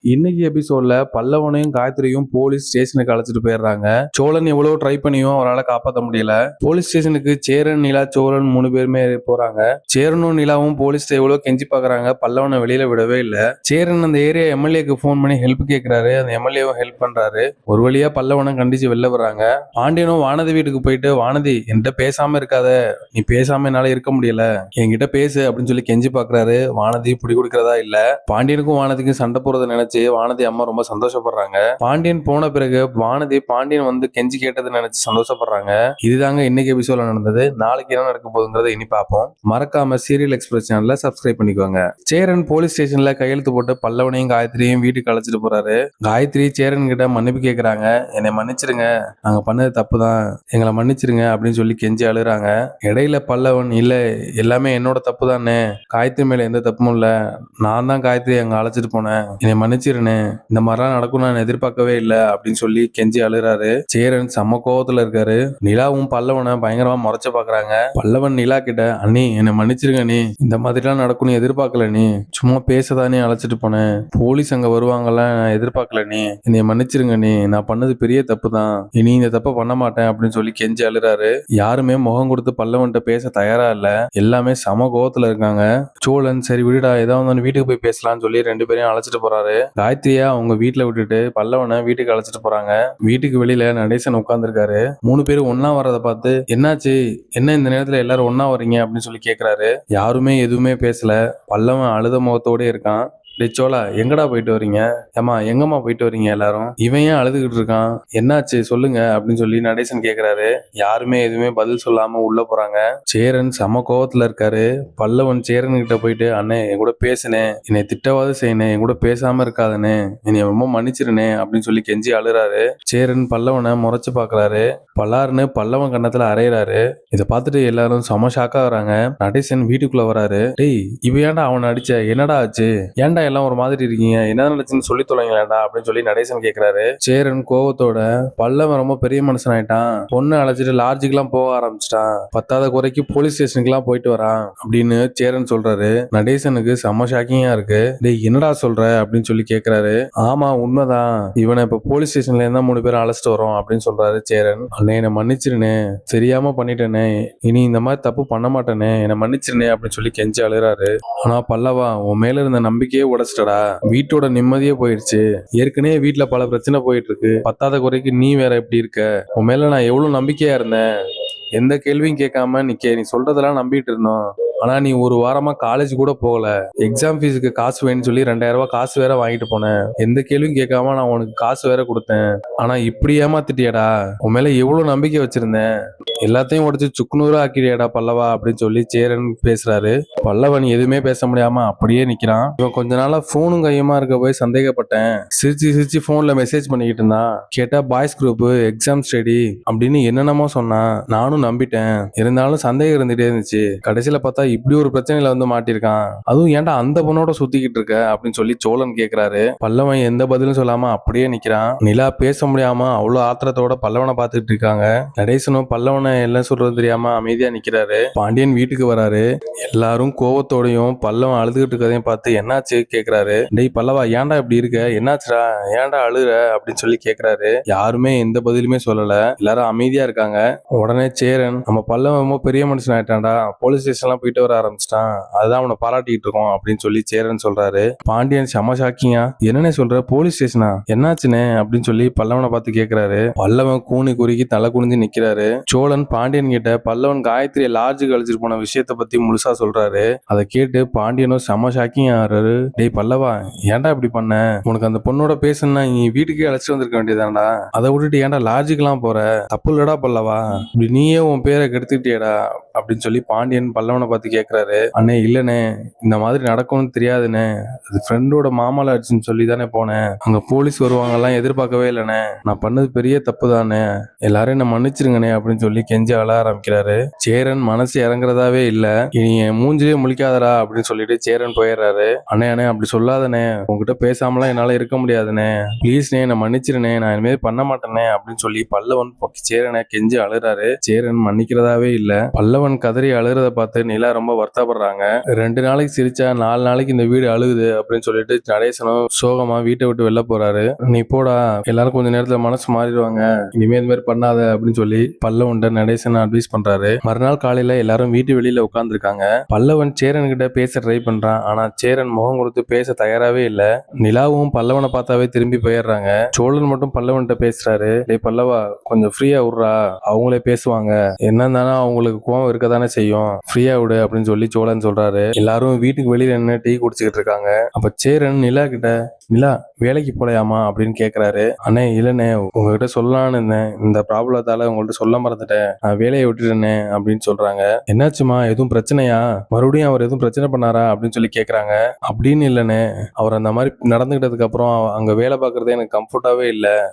இன்னைக்கு எபிசோட்ல பல்லவனையும் காயத்ரியும் போலீஸ் ஸ்டேஷனுக்கு அழைச்சிட்டு போயிடுறாங்க. சோழன் எவ்வளவு ட்ரை பண்ணியும் அவரால் காப்பாற்ற முடியல. போலீஸ் ஸ்டேஷனுக்கு சேரன், நிலா, சோழன் 3 பேருமே போறாங்க. சேரனும் நிலாவும் போலீஸ் எவ்வளவு கெஞ்சி பாக்குறாங்க, பல்லவனை வெளியில விடவே இல்ல. சேரன் அந்த ஏரியா எம்எல்ஏக்கு போன் பண்ணி ஹெல்ப் கேட்கிறாரு. அந்த எம்எல்ஏவும் ஹெல்ப் பண்றாரு. ஒரு வழியா பல்லவனை கண்டிச்சு வெளில வர்றாங்க. பாண்டியனும் வானதி வீட்டுக்கு போயிட்டு, வானதி என்கிட்ட பேசாம இருக்காத, நீ பேசாம என்னால இருக்க முடியல, என்கிட்ட பேசு அப்படின்னு சொல்லி கெஞ்சி பாக்குறாரு. வானதி பிடி கொடுக்கறதா இல்ல. பாண்டியனுக்கும் வானதிக்கும் சண்டை போறதை நினைச்சு வானதி அம்மா ரொம்ப சந்தோஷப்படுறாங்க. பாண்டியன் போன பிறகு வானதி பாண்டியன் வந்து கெஞ்சி கேட்டதை நினைச்சு சந்தோஷப்படுறாங்க. இதுதாங்க இன்னைக்கு எபிசோட்ல நடந்தது. நாளைக்கு என்ன நடக்க போகுதுங்கிறத இனி பார்ப்போம். மறக்காம சீரியல் எக்ஸ்பிரஸ் சேனலை சப்ஸ்கிரைப் பண்ணிக்கோங்க. சேரன் போலீஸ் ஸ்டேஷன்ல கையெழுத்து போட்டு பல்லவனையும் காயத்ரியும் வீட்டுக்கு அழைச்சிட்டு போறாரு. காயத்ரி சேரன் கிட்ட மன்னிப்பு கேட்கறாங்க. என்னை மன்னிச்சிருங்க, நாங்க பண்ணது தப்பு தான், எங்களை மன்னிச்சிருங்க அப்படின்னு சொல்லி கெஞ்சி அழுறாங்க. இடையில பல்லவன், இல்ல எல்லாமே என்னோட தப்பு தானே, காயத்ரி மேல எந்த தப்பும் இல்ல, நான் தான் காயத்ரி அங்க அழைச்சிட்டு போனேன், என்னை மன்னிச்சிருனே, இந்த மாதிரிலாம் நடக்கும் நான் எதிர்பார்க்கவே இல்லை அப்படின்னு சொல்லி கெஞ்சி அழுறாரு. சேரன் செம்ம கோவத்துல இருக்காரு. நிலாவும் பல்லவனை பயங்கரமா முறைச்சு பாக்குறாங்க. பல்லவன் நிலா கிட்ட, அண்ணி என்னை மன்னிச்சிருங்க, நீ இந்த மாதிரிலாம் நடக்கும்னு எதிர்பார்க்கல, நீ சும்மா பேசதானே அழைச்சிட்டு போனேன், போலீஸ் அங்க வருவாங்கலாம் நான் எதிர்பார்க்கல, நீ என்னை மன்னிச்சிருங்க, நீ நான் பண்ணது பெரிய தப்பு தான், இனி இந்த தப்ப பண்ண மாட்டேன் அப்படின்னு சொல்லி கெஞ்சி அழுறாரு. யாருமே முகம் கொடுத்து பல்லவன்ட்ட பேச தயாரா இல்ல. எல்லாமே சம கோவத்துல இருக்காங்க. சோழன், சரி விடுடா, ஏதாவது வீட்டுக்கு போய் பேசலாம்னு சொல்லி 2 பேரையும் அழைச்சிட்டு போறாரு. காயத்ரியா அவங்க வீட்டுல விட்டுட்டு பல்லவனை வீட்டுக்கு அழைச்சிட்டு போறாங்க. வீட்டுக்கு வெளியில நடேசன் உட்கார்ந்துருக்காரு. 3 பேரும் ஒன்னா வர்றதை பார்த்து, என்னாச்சு, என்ன இந்த நேரத்துல எல்லாரும் ஒன்னா வர்றீங்க அப்படின்னு சொல்லி கேக்குறாரு. யாருமே எதுவுமே பேசல. பல்லவன் அழுத முகத்தோட இருக்கான். டேய் சோழா, எங்கடா போயிட்டு வரீங்க, ஏமா எங்கம்மா போயிட்டு வரீங்க எல்லாரும், இவன் ஏன் அழுதுகிட்டு இருக்கான், என்னாச்சு சொல்லுங்க அப்படின்னு சொல்லி நடேசன் கேக்குறாரு. யாருமே எதுவுமே பதில் சொல்லாம உள்ள போறாங்க. சேரன் சம கோவத்துல இருக்காரு. பல்லவன் சேரன் கிட்ட போயிட்டு, அண்ணே என் கூட பேசுனேன், என்னை திட்டவாது செய்யணே, என் கூட பேசாம இருக்காதனே, என்னை ரொம்ப மன்னிச்சிருனே அப்படின்னு சொல்லி கெஞ்சி அழுறாரு. சேரன் பல்லவனை முறைச்சு பாக்குறாரு. பல்லாருன்னு பல்லவன் கண்ணத்துல அரையிறாரு. இதை பார்த்துட்டு எல்லாரும் செம ஷாக்கா வராங்க. நடேசன் வீட்டுக்குள்ள வராரு. டேய் இவ ஏன்டா அவனை அடிச்ச, என்னடா ஆச்சு, ஏன்டா எல்லாம் ஒரு மாதிரி இருக்கீங்க, என்ன நடந்துச்சுன்னு சொல்லி தொலைங்களேன்டா அப்படின்னு சொல்லி நடேசன் கேக்குறாரு. சேரன் கோவத்தோட, பல்லவன் ரொம்ப பெரிய மனுஷன் ஆயிட்டான், பொண்ணு அழைச்சிட்டு லாட்ஜுக்கு எல்லாம் போக ஆரம்பிச்சிட்டான், பத்தாத குறைக்கு போலீஸ் ஸ்டேஷனுக்கு எல்லாம் போயிட்டு வரான் அப்படின்னு சேரன் சொல்றாரு. நடேசனுக்கு செம்ம ஷாக்கிங்கா இருக்கு. டேய் என்னடா சொல்ற அப்படின்னு சொல்லி கேக்குறாரு. ஆமா உண்மைதான், இவனை இப்ப போலீஸ் ஸ்டேஷன்ல இருந்தா 3 பேரும் அழைச்சிட்டு வரோம் அப்படின்னு சொல்றாரு சேரன். அண்ணே என்னை மன்னிச்சிருனே, தெரியாம பண்ணிட்டேனே, இனி இந்த மாதிரி தப்பு பண்ண மாட்டேனே, என்னை மன்னிச்சிருனே அப்படின்னு சொல்லி கெஞ்சி அழுறாரு. ஆனா பல்லவா, உன் மேல இருந்த நம்பிக்கையே உடைச்சிட்டடா, வீட்டோட நிம்மதியே போயிடுச்சு, ஏற்கனவே வீட்டுல பல பிரச்சனை போயிட்டு இருக்கு, பத்தாத குறைக்கு நீ வேற எப்படி இருக்க, உன் மேல நான் எவ்வளவு நம்பிக்கையா இருந்தேன், எந்த கேள்வியும் கேட்காம நீ சொல்றதெல்லாம் நம்பிட்டு இருந்தோம், ஆனா நீ ஒரு வாரமா காலேஜ் கூட போகல, எக்ஸாம் ஃபீஸுக்கு காசு வேணும்னு சொல்லி 2000 ரூபாய் காசு வேற வாங்கிட்டு போனேன், எந்த கேள்வியும் கேட்காம நான் உனக்கு காசு வேற கொடுத்தேன், ஆனா இப்படி ஏமாத்திட்டியடா, உன் மேல எவ்வளவு நம்பிக்கை வச்சிருந்தேன், எல்லாத்தையும் உடைச்சு சுக்குநூறா ஆக்கிடியாடா பல்லவா அப்படின்னு சொல்லி சேரன் பேசுறாரு. பல்லவன் எதுவுமே பேச முடியாம அப்படியே நிக்கிறான். இவன் கொஞ்ச நாளா போனும் கையுமா இருக்க போய் சந்தேகப்பட்டேன், சிரிச்சு சிரிச்சு போன்ல மெசேஜ் பண்ணிக்கிட்டு இருந்தான், கேட்டா பாய்ஸ் குரூப் எக்ஸாம் ஸ்டடி அப்படின்னு என்னென்னமோ சொன்னான், நானும் நம்பிட்டேன், இருந்தாலும் சந்தேகம் இருந்துட்டே இருந்துச்சு, கடைசியில பார்த்தா இப்படி ஒரு பிரச்சனையில வந்து மாட்டிருக்கான், அதுவும் ஏன்டா அந்த பொண்ணோட சுத்திக்கிட்டு இருக்க அப்படின்னு சொல்லி சோழன் கேக்குறாரு. பல்லவன் எந்த பதிலும் சொல்லாம அப்படியே நிக்கிறான். நிலா பேச முடியாம அவ்வளவு ஆத்திரத்தோட பல்லவனை பார்த்துட்டு இருக்காங்க. நடேசனும் பல்லவனை எல்லாம் சொல்றது தெரியாம அமைதியா நிக்கிறாரு. பாண்டியன் வீட்டுக்கு வராரு. எல்லாரும் கோவத்தோடையும் பல்லவன் அழுதுகிட்டு இருக்கதையும் பார்த்து என்னாச்சு கேக்குறாரு. டேய் பல்லவா, ஏன்டா இப்படி இருக்க, என்னாச்சுடா, ஏன்டா அழுற அப்படின்னு சொல்லி கேக்குறாரு. யாருமே எந்த பதிலுமே சொல்லல. எல்லாரும் அமைதியா இருக்காங்க. உடனே சேரன், நம்ம பல்லவன் ரொம்ப பெரிய மனுஷன் ஆயிட்டான்டா, போலீஸ் ஸ்டேஷன்லாம் போயிட்டு வர ஆரம்பிச்சிட்டான், அதுதான் அவனை பாராட்டிட்டு இருக்கோம் அப்படின்னு சொல்லி சேரன் சொல்றாரு. பாண்டியன் செம ஷாக்கிங்கா, என்னன்னே சொல்ற, போலீஸ் ஸ்டேஷனா, என்னாச்சுனே அப்படின்னு சொல்லி பல்லவனை பார்த்து கேக்குறாரு. பல்லவன் கூனி குறுக்கி தலை குனிஞ்சு நிக்கிறாரு. சோழன் பாண்டியன் கிட்ட பல்லவன் காயத்ரியை லாட்ஜுக்கு அழைச்சிட்டு போன விஷயத்த பத்தி முழுசா சொல்றாரு. அதை கேட்டு பாண்டியனும் செம ஷாக்கிங் ஆறாரு. டேய் பல்லவா, ஏன்டா இப்படி பண்ண, உனக்கு அந்த பொண்ணோட பேசணும்னா நீ வீட்டுக்கே அழைச்சிட்டு வந்திருக்க வேண்டியதான்டா, அதை விட்டுட்டு ஏன்டா லாட்ஜுக்கு எல்லாம் போற, தப்பு இல்லடா பல்லவா, இப்படி நீயே உன் பேரை கெடுத்துட்டியடா அப்படின்னு சொல்லி பாண்டியன் பல்லவனை பார்த்து கேட்கிறாரு. அண்ணே இல்லனே, இந்த மாதிரி நடக்கும்னு தெரியாதுண்ணே, அது ஃப்ரெண்டோட மாமால அடிச்சுன்னு சொல்லி தானே போனேன், அங்க போலீஸ் வருவாங்கலாம் எதிர்பார்க்கவே இல்லைண்ணே, நான் பண்ணது பெரிய தப்பு தானே, எல்லாரும் என்ன மன்னிச்சிருங்கண்ணே அப்படின்னு சொல்லி கெஞ்சி அழ ஆரம்பிக்கிறாரு. சேரன் மனசு இறங்குறதாவே இல்ல. இனி என் மூஞ்சிலே முழிக்காதடா அப்படின்னு சொல்லிட்டு சேரன் போயிடுறாரு. அண்ணே அண்ணே அப்படி சொல்லாதனே, உங்ககிட்ட பேசாமலாம் என்னால இருக்க முடியாதுனே, ப்ளீஸ்னே என்னை மன்னிச்சிருனே, நான் இனிமேல் பண்ண மாட்டேனே அப்படின்னு சொல்லி பல்லவன் சேரனை கெஞ்சி அழுறாரு. சேரன் மன்னிக்கிறதாவே இல்ல. பல்லவன் கதறி அழுறத பார்த்து நிலா ரொம்ப வருத்தப்படுறாங்க. 2 நாளைக்கு சிரிச்சா 4 நாளைக்கு இந்த வீடு அழுகுது அப்படின்னு சொல்லிட்டு நடேசனும் சோகமா வீட்டை விட்டு வெளில போறாரு. நீ போடா, எல்லாரும் கொஞ்ச நேரத்துல மனசு மாறிடுவாங்க, இனிமே இந்த மாதிரி பண்ணாத அப்படின்னு சொல்லி பல்லவன்ட்ட நடேசன் அட்வைஸ் பண்றாரு. மறுநாள் காலையில எல்லாரும் வீட்டு வெளியில உட்கார்ந்துருக்காங்க. பல்லவன் சேரன் கிட்ட பேச ட்ரை பண்றான். ஆனா சேரன் முகம் கொடுத்து பேச தயாராவே இல்ல. நிலாவும் பல்லவனை பார்த்தாவே திரும்பி போயிடுறாங்க. சோழன் மட்டும் பல்லவன்ட்ட பேசுறாரு. டேய் பல்லவா, கொஞ்சம் ஃப்ரீயா விட்றா, அவங்களே பேசுவாங்க, என்ன இருந்தாலும் அவங்களுக்கு கோவம் இருக்கதானே செய்யும், ஃப்ரீயா விடு அப்படின்னு சொல்லி சோழன் சொல்றாரு. எல்லாரும் வீட்டுக்கு வெளியில நின்று டீ குடிச்சுக்கிட்டு இருக்காங்க. அப்ப சேரன் நிலா கிட்ட, நிலா வேலைக்கு போலையாமா அப்படின்னு கேக்குறாரு. அண்ணே இல்லண்ணே, உங்ககிட்ட சொல்லலான்னு இருந்தேன், இந்த ப்ராப்ளத்தால உங்கள்ட்ட சொல்ல மறந்துட்டேன், நான் வேலையை விட்டுட்டேனே அப்படின்னு சொல்றாங்க. என்னாச்சுமா, எதுவும் பிரச்சனையா, மறுபடியும் அவர் எதுவும் பிரச்சனை பண்ணாரா அப்படின்னு சொல்லி கேக்குறாங்க. அப்படின்னு இல்லண்ணே, அவர் அந்த மாதிரி நடந்துகிட்டதுக்கு அப்புறம் அங்க வேலை பார்க்கறதே எனக்கு கம்ஃபர்டாவே இல்ல,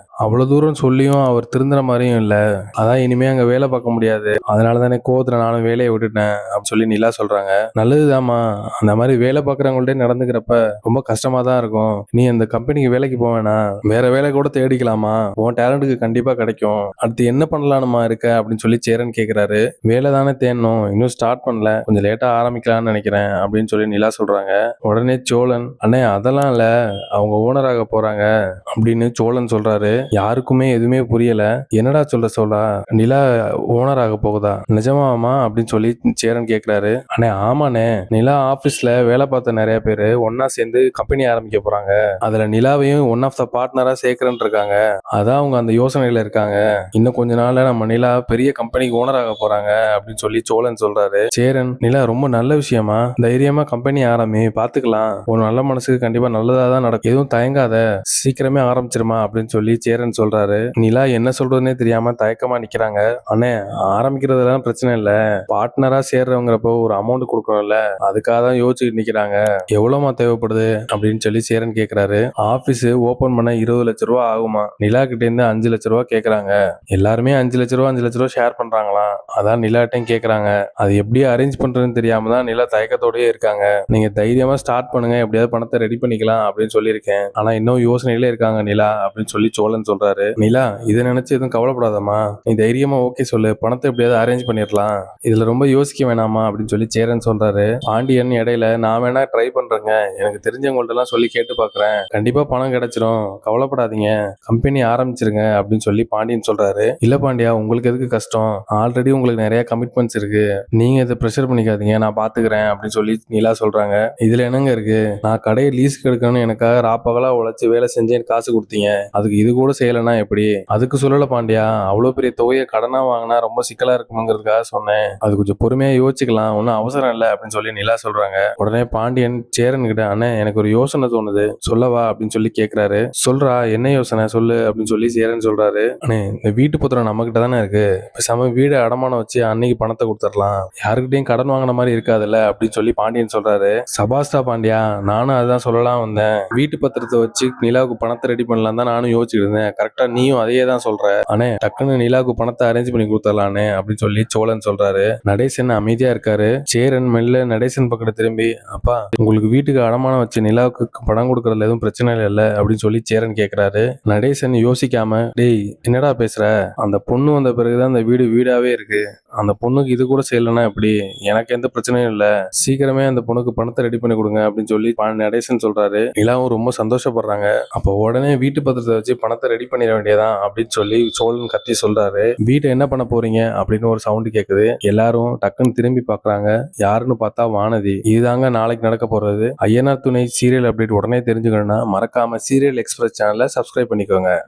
அவ்வளவு தூரம் சொல்லியும் அவர் திருந்துற மாதிரியும் இல்ல, அதான் இனிமே அங்க வேலை பார்க்க முடியாது, அதனால தானே கோவத்துல நானும் வேலையை விட்டுட்டேன் அப்படின்னு சொல்லி நிலா சொல்றாங்க. நல்லதுதாம்மா, அந்த மாதிரி வேலை பார்க்கறவங்கள்ட்ட நடந்துக்கிறப்ப ரொம்ப கஷ்டமா தான் இருக்கும். நீ அந்த கம்பெனிக்கு வேலைக்கு போவேனா, வேற வேலை கூட தேடிக்கலாமா, உன் டேலண்ட்டுக்கு கண்டிப்பா கிடைக்கும், அடுத்து என்ன பண்ணலாம்மா இருக்க அப்படின்னு சொல்லி சேரன் கேக்குறாரு. வேலை தானே தேடணும், இன்னும் ஸ்டார்ட் பண்ணல, கொஞ்சம் லேட்டா ஆரம்பிக்கலாம்னு நினைக்கிறேன் அப்படின்னு சொல்லி நிலா சொல்றாங்க. உடனே சோழன், அண்ணே அதெல்லாம் இல்ல, அவங்க ஓனராக போறாங்க அப்படின்னு சோழன் சொல்றாரு. யாருக்குமே எதுவுமே புரியல. என்னடா சொல்றா, நிலா ஓனர் ஆக போகுதா, நிஜமாமா அப்படின்னு சொல்லி சேரன் கேக்குறாரு. அண்ணே ஆமாண்ணே, நிலா ஆபீஸ்ல வேலை பார்த்த நிறைய பேரு ஒன்னா சேர்ந்து கம்பெனி ஆரம்பிக்க போறாங்க, அதுல நிலாவையும் ஒன் ஆஃப் த பார்ட்னரா சேர்க்கிறேன்னு இருக்காங்க, அதான் அவங்க அந்த யோசனையில இருக்காங்க, இன்னும் கொஞ்ச நாள்ல நம்ம நிலா பெரிய கம்பெனிக்கு ஓனர் ஆக போறாங்க அப்படின்னு சொல்லி சோழன் சொல்றாரு. சேரன், நிலா ரொம்ப நல்ல விஷயமா, தைரியமா கம்பெனி ஆரம்பி, பாத்துக்கலாம், ஒரு நல்ல மனசுக்கு கண்டிப்பா நல்லதா தான் நடக்கும், எதுவும் தயங்காத, சீக்கிரமே ஆரம்பிச்சிருமா அப்படின்னு சொல்லி சேரன் சொல்றாரு. நிலா என்ன சொல்றதுன்னே தெரியாம தயக்கமா நிக்கிறாங்க. அண்ணே ஆரம்பிக்கிறதுலாம் பிரச்சனை இல்ல, பார்ட்னரா சேர்றவங்கிறப்போ ஒரு அமௌண்ட் கொடுக்கணும்ல, அதுக்காக தான் யோசிச்சுட்டு நிக்கிறாங்க, எவ்வளவுமா தேவைப்படுது அப்படின்னு சொல்லி சேரன் கேக்குறாரு. ஆபீஸ் ஓபன் பண்ண 20 லட்சம் ரூபா ஆகுமா, நிலா கிட்ட இருந்து 5 லட்சம் ரூபா கேக்குறாங்க, எல்லாருமே 5 லட்சம் ரூபா 5 லட்சம் ரூபா ஷேர் பண்றாங்களாம், அதான் நிலாட்டையும் கேக்குறாங்க. அது எப்படி அரேஞ்ச் பண்றதுன்னு தெரியாம தான் நிலா தயக்கத்தோடயே இருக்காங்க. நீங்க தைரியமா ஸ்டார்ட் பண்ணுங்க, எப்படியாவது பணத்தை ரெடி பண்ணிக்கலாம் அப்படின்னு சொல்லியிருக்கேன், ஆனா இன்னும் யோசனையிலே இருக்காங்க நிலா அப்படின்னு சொல்லி சோழன் சொல்றாரு. நிலா இதை நினைச்சு எதுவும் கவலைப்படாதம்மா, நீ தைரியமா ஓகே சொல்லு, பணத்தை எப்படியாவது அரேஞ்ச் பண்ணிடலாம், இதுல ரொம்ப யோசிக்க வேணாமா அப்படின்னு சொல்லி சேரன் சொல்றாரு. பாண்டியன் இடையில, நான் வேணா ட்ரை பண்றேங்க, எனக்கு தெரிஞ்சவங்கள்ட்ட எல்லாம் சொல்லி கேட்டு பாக்குறேன், கண்டிப்பா பணம் கிடைச்சிரும், கவலைப்படாதீங்க, கம்பெனி ஆரம்பிச்சிருங்க அப்படின்னு சொல்லி பாண்டியன் சொல்றாரு. இல்ல பாண்டியா, உங்களுக்கு எதுக்கு கஷ்டம், ஆல்ரெடி உங்களுக்கு நிறைய கமிட்மெண்ட்ஸ் இருக்கு, நீங்க இதை ப்ரெஷர் பண்ணிக்காதீங்க, நான் பாத்துக்கிறேன் அப்படின்னு சொல்லி நிலா சொல்றாங்க. இதுல என்னங்க இருக்கு, நான் கடையை லீஸ்க்கு எடுக்கணும்னு எனக்காக ராப்பகலா உழைச்சு வேலை செஞ்சு எனக்கு காசு கொடுத்தீங்க, அதுக்கு இது கூட செய்யலைன்னா எப்படி, அதுக்கு சொல்லல பாண்டியா, அவ்வளவு பெரிய தொகையை கடனா வாங்கினா ரொம்ப சிக்கலா இருக்குங்கிறதுக்காக சொன்னேன், அது கொஞ்சம் பொறுமையா யோசிச்சுக்கலாம், ஒன்னும் அவசரம் இல்லை அப்படின்னு சொல்லி நிலா சொல்றாங்க. உடனே பாண்டியன் சேரன் கிட்ட, அண்ணே எனக்கு ஒரு யோசனை தோணுது, சொல்லவா அப்படின்னு சொல்லி கேக்குறாரு. சொல்றா, என்ன யோசனை சொல்லு அப்படின்னு சொல்லி சேரன் சொல்றாரு. அண்ணே, இந்த வீட்டு பத்திரம் நம்ம கிட்ட தானே இருக்கு, பேசாம வீடு அடமானம் வச்சு அன்னைக்கு பணத்தை கொடுத்துடலாம், யாருக்கிட்டையும் கடன் வாங்கின மாதிரி இருக்காதுல்ல அப்படின்னு சொல்லி பாண்டியன் சொல்றாரு. சபாஸ்டா பாண்டியா, நானும் அதுதான் சொல்லலாம் வந்தேன், வீட்டு பத்திரத்தை வச்சு நிலாவுக்கு பணத்தை ரெடி பண்ணலாம் தான் நானும் யோசிச்சுட்டு இருந்தேன், கரெக்டா நீயும் அதையே தான் சொல்ற, அண்ணே டக்குன்னு நிலாவுக்கு பணத்தை அரேஞ்ச் பண்ணி கொடுத்துடலானே அப்படின்னு சொல்லி சோழன் சொல்றாரு. நடேசன் அமைதியா இருக்காரு. சேரன் மெல்ல நடேசன் பக்கத்துல திரும்பி, அப்பா உங்களுக்கு வீட்டுக்கு அடமானம் வச்சு நிலாவுக்கு பணம் கொடுக்கறதுல எதுவும் பிரச்சனை இல்ல அப்படின்னு சொல்லி சேரன் கேக்குறாரு. நடேசன் யோசிக்காம, டேய் என்னடா பேசுற, அந்த பொண்ணு வந்த பிறகுதான் அந்த வீடு வீடாவே இருக்கு, அந்த பொண்ணுக்கு இது கூட செய்யலன்னா எப்படி, எனக்கு எந்த பிரச்சனையும் இல்ல, சீக்கிரமே அந்த பொண்ணுக்கு பணத்தை ரெடி பண்ணி கொடுங்க அப்படின்னு சொல்லி நடேசன் சொல்றாரு. நிலாவும் ரொம்ப சந்தோஷப்படுறாங்க. அப்ப உடனே வீட்டு பத்திரத்தை வச்சு பணத்தை ரெடி பண்ணிட வேண்டியதான் அப்படின்னு சொல்லி சோழன் கத்தி சொல்றாரு. வீட்டை என்ன பண்ண போறீங்க அப்படின்னு ஒரு சவுண்ட் கேக்குது. எல்லாரும் டக்குன்னு திரும்பி பாக்குறாங்க. யாருன்னு பார்த்தா வானதி. இதுதாங்க நாளைக்கு நடக்க போறது. ஐயனார் துணை சீரியல் அப்டேட் உடனே தெரிஞ்சுக்கணும்னா மறக்காம சீரியல் எக்ஸ்பிரஸ் சேனலை சப்ஸ்கிரைப் பண்ணிக்கோங்க.